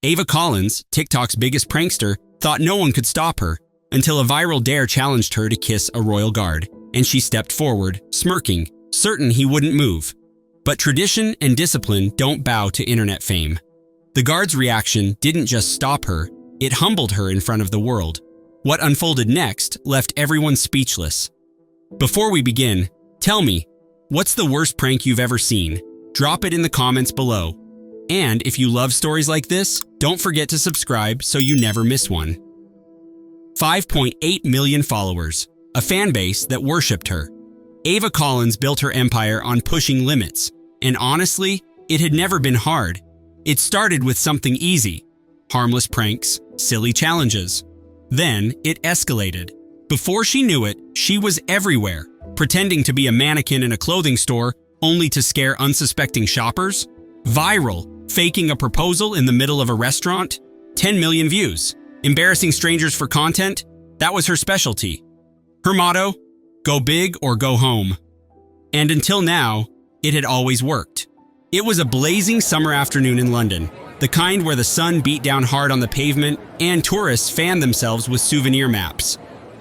Ava Collins, TikTok's biggest prankster, thought no one could stop her until a viral dare challenged her to kiss a royal guard, and she stepped forward, smirking, certain he wouldn't move. But tradition and discipline don't bow to internet fame. The guard's reaction didn't just stop her, it humbled her in front of the world. What unfolded next left everyone speechless. Before we begin, tell me, what's the worst prank you've ever seen? Drop it in the comments below. And if you love stories like this, don't forget to subscribe so you never miss one. 5.8 million followers, a fan base that worshipped her. Ava Collins built her empire on pushing limits, and honestly, it had never been hard. It started with something easy, harmless pranks, silly challenges. Then it escalated. Before she knew it, she was everywhere, pretending to be a mannequin in a clothing store only to scare unsuspecting shoppers. Viral, faking a proposal in the middle of a restaurant. 10 million views. Embarrassing strangers for content, that was her specialty. Her motto, go big or go home. And until now, it had always worked. It was a blazing summer afternoon in London, the kind where the sun beat down hard on the pavement and tourists fanned themselves with souvenir maps.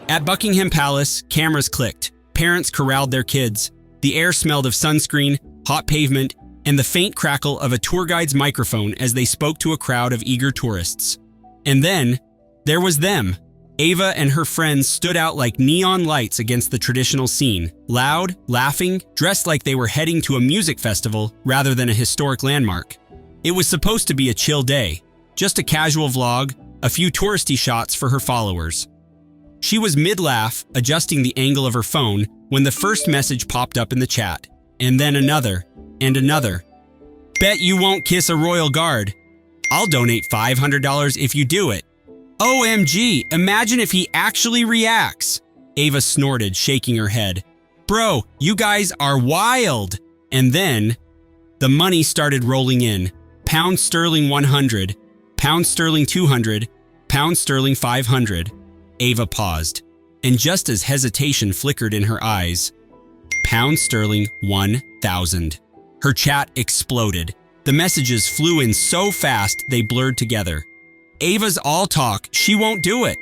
At Buckingham Palace, cameras clicked, parents corralled their kids, the air smelled of sunscreen, hot pavement, and the faint crackle of a tour guide's microphone as they spoke to a crowd of eager tourists. And then, there was them. Ava and her friends stood out like neon lights against the traditional scene, loud, laughing, dressed like they were heading to a music festival rather than a historic landmark. It was supposed to be a chill day, just a casual vlog, a few touristy shots for her followers. She was mid-laugh, adjusting the angle of her phone, when the first message popped up in the chat, and then another, and another. Bet you won't kiss a royal guard. I'll donate $500 if you do it. OMG, imagine if he actually reacts. Ava snorted, shaking her head. Bro, you guys are wild. And then, the money started rolling in. Pound sterling 100, pound sterling 200, pound sterling 500. Ava paused, and just as hesitation flickered in her eyes, pound sterling 1,000. Her chat exploded. The messages flew in so fast they blurred together. Ava's all talk, she won't do it.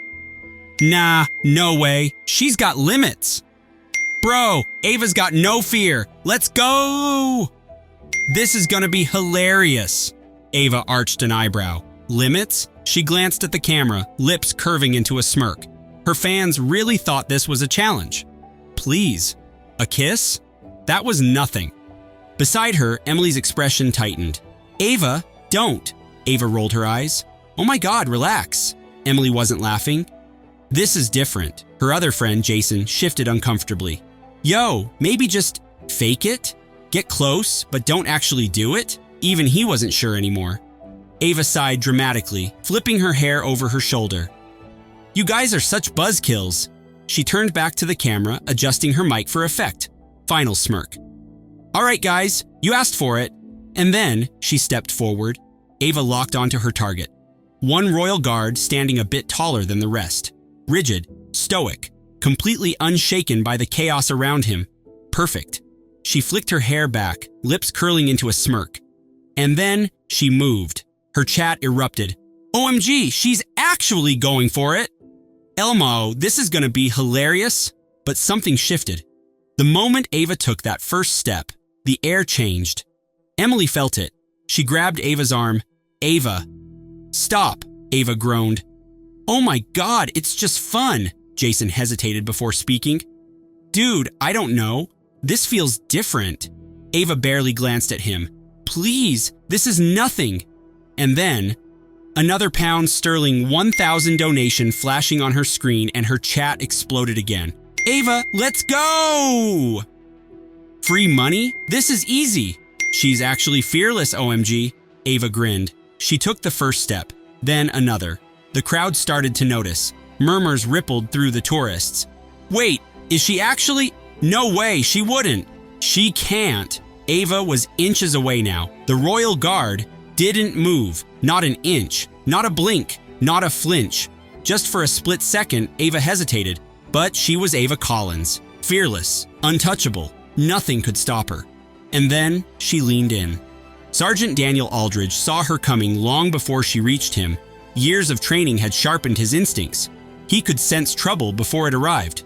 Nah, no way, she's got limits. Bro, Ava's got no fear, let's go! This is gonna be hilarious. Ava arched an eyebrow. Limits? She glanced at the camera, lips curving into a smirk. Her fans really thought this was a challenge. Please, a kiss? That was nothing. Beside her, Emily's expression tightened. Ava, don't. Ava rolled her eyes. Oh my God, relax. Emily wasn't laughing. This is different. Her other friend, Jason, shifted uncomfortably. Yo, maybe just fake it? Get close, but don't actually do it? Even he wasn't sure anymore. Ava sighed dramatically, flipping her hair over her shoulder. You guys are such buzzkills. She turned back to the camera, adjusting her mic for effect. Final smirk. All right, guys, you asked for it. And then she stepped forward. Ava locked onto her target. One royal guard standing a bit taller than the rest. Rigid, stoic, completely unshaken by the chaos around him. Perfect. She flicked her hair back, lips curling into a smirk. And then she moved. Her chat erupted. OMG, she's actually going for it. Elmo, this is gonna be hilarious. But something shifted. The moment Ava took that first step, the air changed. Emily felt it. She grabbed Ava's arm. Ava. Stop, Ava groaned. Oh my God, it's just fun. Jason hesitated before speaking. Dude, I don't know. This feels different. Ava barely glanced at him. Please, this is nothing. And then, another pound sterling 1,000 donation flashing on her screen and her chat exploded again. Ava, let's go! Free money? This is easy. She's actually fearless, OMG. Ava grinned. She took the first step, then another. The crowd started to notice. Murmurs rippled through the tourists. Wait, is she actually? No way, she wouldn't. She can't. Ava was inches away now. The royal guard didn't move. Not an inch. Not a blink. Not a flinch. Just for a split second, Ava hesitated. But she was Ava Collins. Fearless. Untouchable. Nothing could stop her. And then she leaned in. Sergeant Daniel Aldridge saw her coming long before she reached him. Years of training had sharpened his instincts. He could sense trouble before it arrived.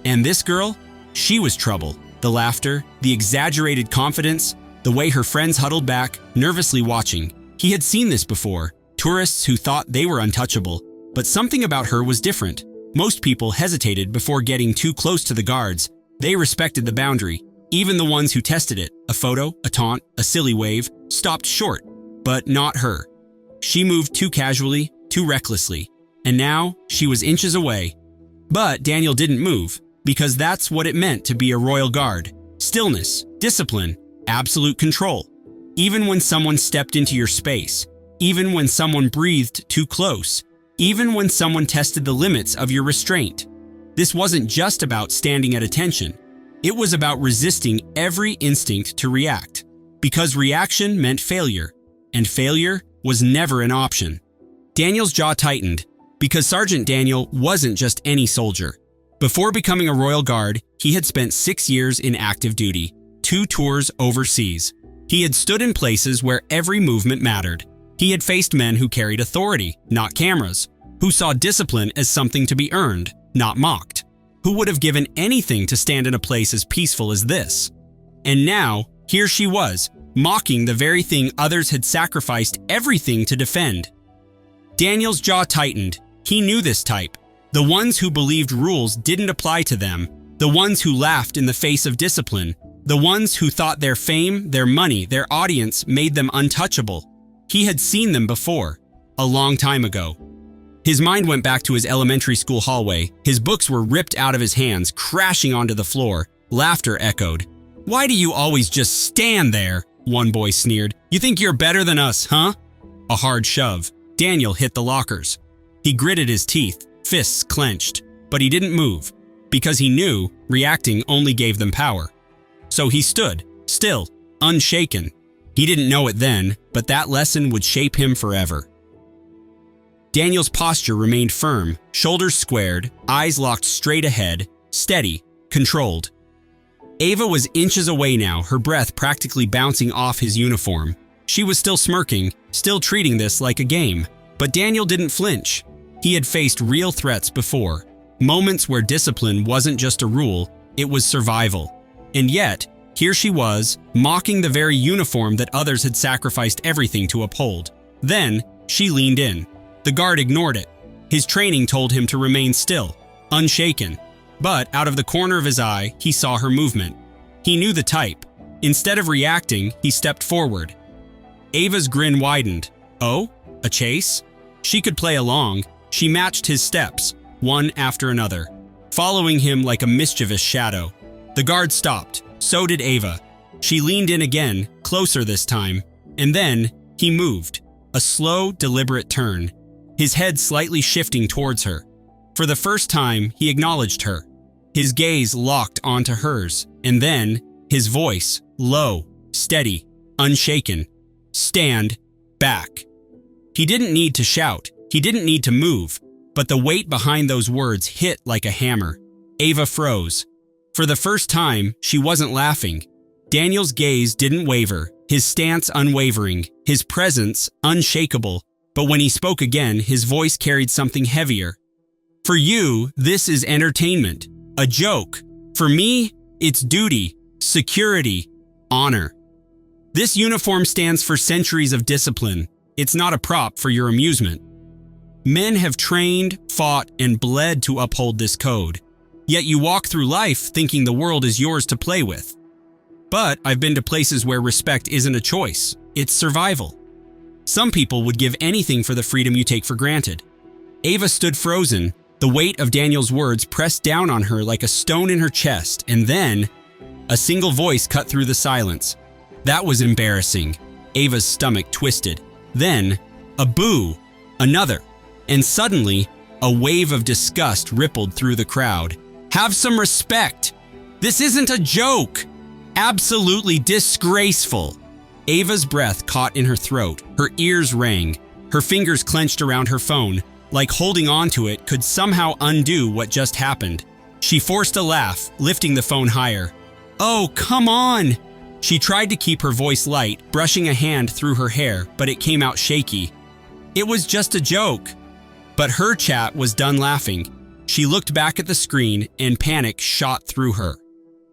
And this girl? She was trouble. The laughter, the exaggerated confidence, the way her friends huddled back, nervously watching. He had seen this before. Tourists who thought they were untouchable. But something about her was different. Most people hesitated before getting too close to the guards. They respected the boundary. Even the ones who tested it, a photo, a taunt, a silly wave, stopped short. But not her. She moved too casually, too recklessly. And now, she was inches away. But Daniel didn't move, because that's what it meant to be a royal guard. Stillness, discipline, absolute control. Even when someone stepped into your space, even when someone breathed too close, even when someone tested the limits of your restraint. This wasn't just about standing at attention. It was about resisting every instinct to react, because reaction meant failure, and failure was never an option. Daniel's jaw tightened, because Sergeant Daniel wasn't just any soldier. Before becoming a royal guard, he had spent 6 years in active duty, 2 tours overseas. He had stood in places where every movement mattered. He had faced men who carried authority, not cameras, who saw discipline as something to be earned, not mocked, who would have given anything to stand in a place as peaceful as this. And now, here she was, mocking the very thing others had sacrificed everything to defend. Daniel's jaw tightened. He knew this type. The ones who believed rules didn't apply to them, the ones who laughed in the face of discipline, the ones who thought their fame, their money, their audience made them untouchable. He had seen them before, a long time ago. His mind went back to his elementary school hallway. His books were ripped out of his hands, crashing onto the floor. Laughter echoed. "Why do you always just stand there?" one boy sneered. "You think you're better than us, huh?" A hard shove. Daniel hit the lockers. He gritted his teeth, fists clenched, but he didn't move, because he knew reacting only gave them power. So he stood, still, unshaken. He didn't know it then, but that lesson would shape him forever. Daniel's posture remained firm, shoulders squared, eyes locked straight ahead, steady, controlled. Ava was inches away now, her breath practically bouncing off his uniform. She was still smirking, still treating this like a game. But Daniel didn't flinch. He had faced real threats before, moments where discipline wasn't just a rule, it was survival. And yet, here she was, mocking the very uniform that others had sacrificed everything to uphold. Then, she leaned in. The guard ignored it. His training told him to remain still, unshaken. But out of the corner of his eye, he saw her movement. He knew the type. Instead of reacting, he stepped forward. Ava's grin widened. Oh, a chase? She could play along. She matched his steps, one after another, following him like a mischievous shadow. The guard stopped. So did Ava. She leaned in again, closer this time, and then he moved. A slow, deliberate turn, his head slightly shifting towards her. For the first time, he acknowledged her. His gaze locked onto hers, and then his voice, low, steady, unshaken. "Stand back." He didn't need to shout. He didn't need to move, but the weight behind those words hit like a hammer. Ava froze. For the first time, she wasn't laughing. Daniel's gaze didn't waver, his stance unwavering, his presence unshakable. But when he spoke again, his voice carried something heavier. "For you, this is entertainment, a joke. For me, it's duty, security, honor. This uniform stands for centuries of discipline. It's not a prop for your amusement. Men have trained, fought, and bled to uphold this code. Yet you walk through life thinking the world is yours to play with. But I've been to places where respect isn't a choice, it's survival. Some people would give anything for the freedom you take for granted." Ava stood frozen, the weight of Daniel's words pressed down on her like a stone in her chest, and then a single voice cut through the silence. That was embarrassing. Ava's stomach twisted. Then, a boo, another, and suddenly, a wave of disgust rippled through the crowd. "Have some respect! This isn't a joke! Absolutely disgraceful!" Ava's breath caught in her throat, her ears rang, her fingers clenched around her phone, like holding on to it could somehow undo what just happened. She forced a laugh, lifting the phone higher. "Oh, come on! She tried to keep her voice light, brushing a hand through her hair, but it came out shaky. It was just a joke. But her chat was done laughing. She looked back at the screen and panic shot through her.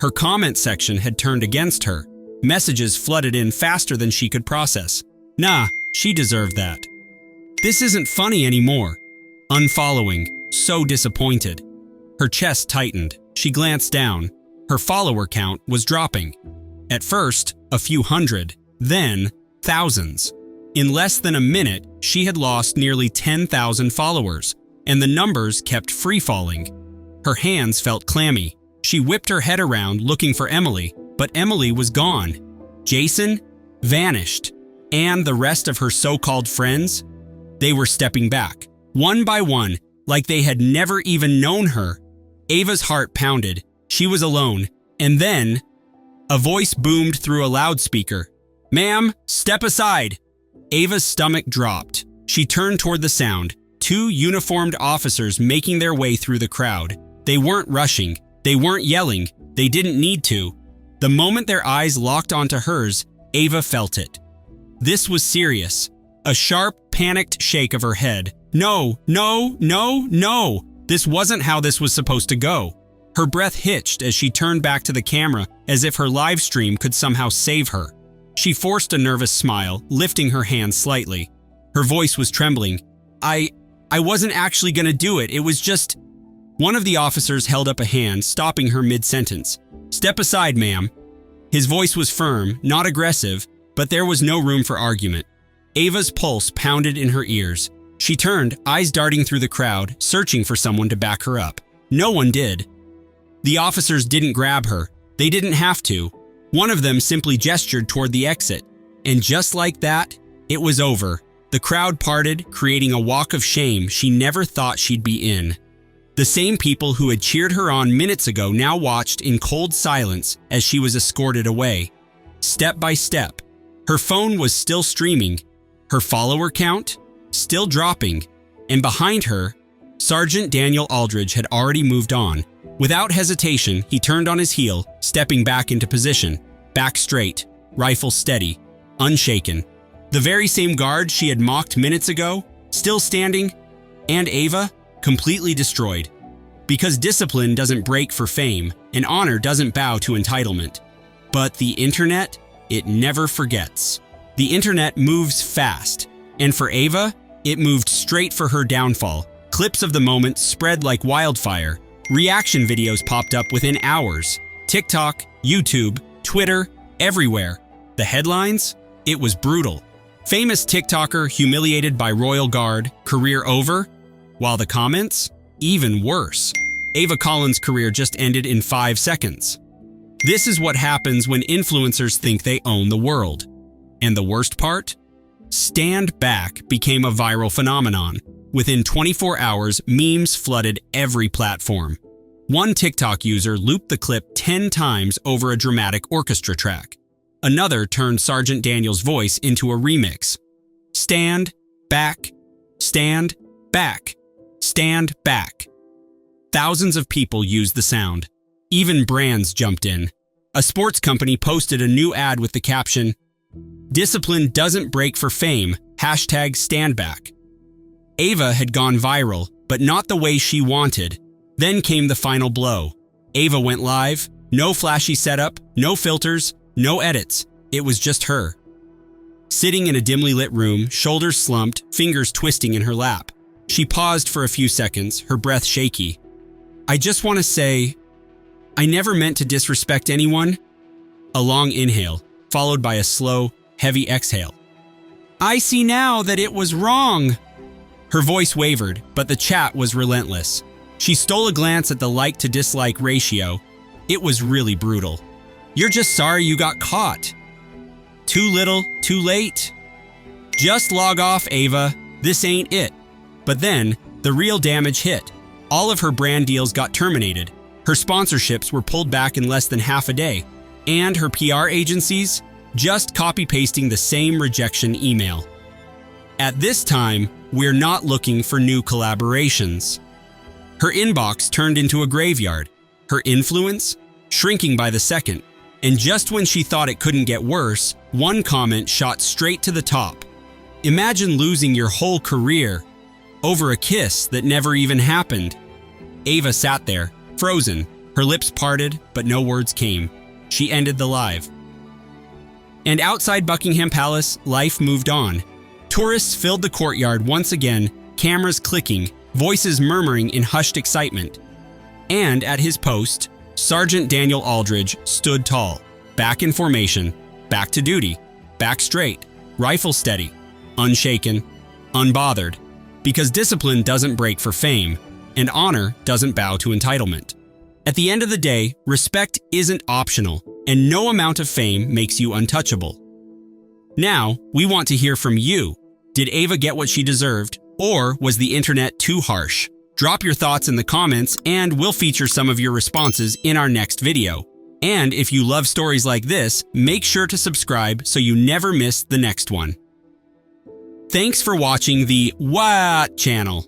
Her comment section had turned against her. Messages flooded in faster than she could process. Nah, she deserved that. This isn't funny anymore. Unfollowing, so disappointed. Her chest tightened. She glanced down. Her follower count was dropping. At first, a few hundred, then thousands. In less than a minute, she had lost nearly 10,000 followers, and the numbers kept free-falling. Her hands felt clammy. She whipped her head around looking for Emily, but Emily was gone. Jason vanished. And the rest of her so-called friends? They were stepping back, one by one, like they had never even known her. Ava's heart pounded. She was alone. And then, a voice boomed through a loudspeaker. "Ma'am, step aside." Ava's stomach dropped. She turned toward the sound. Two uniformed officers making their way through the crowd. They weren't rushing. They weren't yelling. They didn't need to. The moment their eyes locked onto hers, Ava felt it. This was serious. A sharp, panicked shake of her head. No, no, no, no. This wasn't how this was supposed to go. Her breath hitched as she turned back to the camera as if her live stream could somehow save her. She forced a nervous smile, lifting her hands slightly. Her voice was trembling. I wasn't actually gonna do it. It was just... One of the officers held up a hand, stopping her mid-sentence. "Step aside, ma'am." His voice was firm, not aggressive, but there was no room for argument. Ava's pulse pounded in her ears. She turned, eyes darting through the crowd, searching for someone to back her up. No one did. The officers didn't grab her. They didn't have to. One of them simply gestured toward the exit. And just like that, it was over. The crowd parted, creating a walk of shame she never thought she'd be in. The same people who had cheered her on minutes ago now watched in cold silence as she was escorted away. Step by step, her phone was still streaming, her follower count still dropping, and behind her, Sergeant Daniel Aldridge had already moved on. Without hesitation, he turned on his heel, stepping back into position, back straight, rifle steady, unshaken. The very same guard she had mocked minutes ago, still standing, and Ava, completely destroyed. Because discipline doesn't break for fame, and honor doesn't bow to entitlement. But the internet, it never forgets. The internet moves fast, and for Ava, it moved straight for her downfall. Clips of the moment spread like wildfire. Reaction videos popped up within hours. TikTok, YouTube, Twitter, everywhere. The headlines? It was brutal. Famous TikToker humiliated by Royal Guard, career over? While the comments? Even worse. Ava Collins' career just ended in 5 seconds. This is what happens when influencers think they own the world. And the worst part? Stand Back became a viral phenomenon. Within 24 hours, memes flooded every platform. One TikTok user looped the clip 10 times over a dramatic orchestra track. Another turned Sergeant Daniel's voice into a remix. Stand back, stand back, stand back. Thousands of people used the sound. Even brands jumped in. A sports company posted a new ad with the caption, "Discipline doesn't break for fame, #standback." Ava had gone viral, but not the way she wanted. Then came the final blow. Ava went live, no flashy setup, no filters, no edits. It was just her. Sitting in a dimly lit room, shoulders slumped, fingers twisting in her lap. She paused for a few seconds, her breath shaky. "I just want to say, I never meant to disrespect anyone." A long inhale, followed by a slow, heavy exhale. "I see now that it was wrong." Her voice wavered, but the chat was relentless. She stole a glance at the like to dislike ratio. It was really brutal. "You're just sorry you got caught." Too little, too late. "Just log off, Ava. This ain't it." But then, the real damage hit. All of her brand deals got terminated. Her sponsorships were pulled back in less than half a day. And her PR agencies, just copy-pasting the same rejection email. At this time, we're not looking for new collaborations. Her inbox turned into a graveyard. Her influence, shrinking by the second. And just when she thought it couldn't get worse, one comment shot straight to the top. Imagine losing your whole career over a kiss that never even happened. Ava sat there, frozen, her lips parted, but no words came. She ended the live. And outside Buckingham Palace, life moved on. Tourists filled the courtyard once again, cameras clicking, voices murmuring in hushed excitement. And at his post, Sergeant Daniel Aldridge stood tall, back in formation, back to duty, back straight, rifle steady, unshaken, unbothered, because discipline doesn't break for fame, and honor doesn't bow to entitlement. At the end of the day, respect isn't optional, and no amount of fame makes you untouchable. Now, we want to hear from you. Did Ava get what she deserved, or was the internet too harsh? Drop your thoughts in the comments, and we'll feature some of your responses in our next video. And if you love stories like this, make sure to subscribe so you never miss the next one. Thanks for watching the What channel.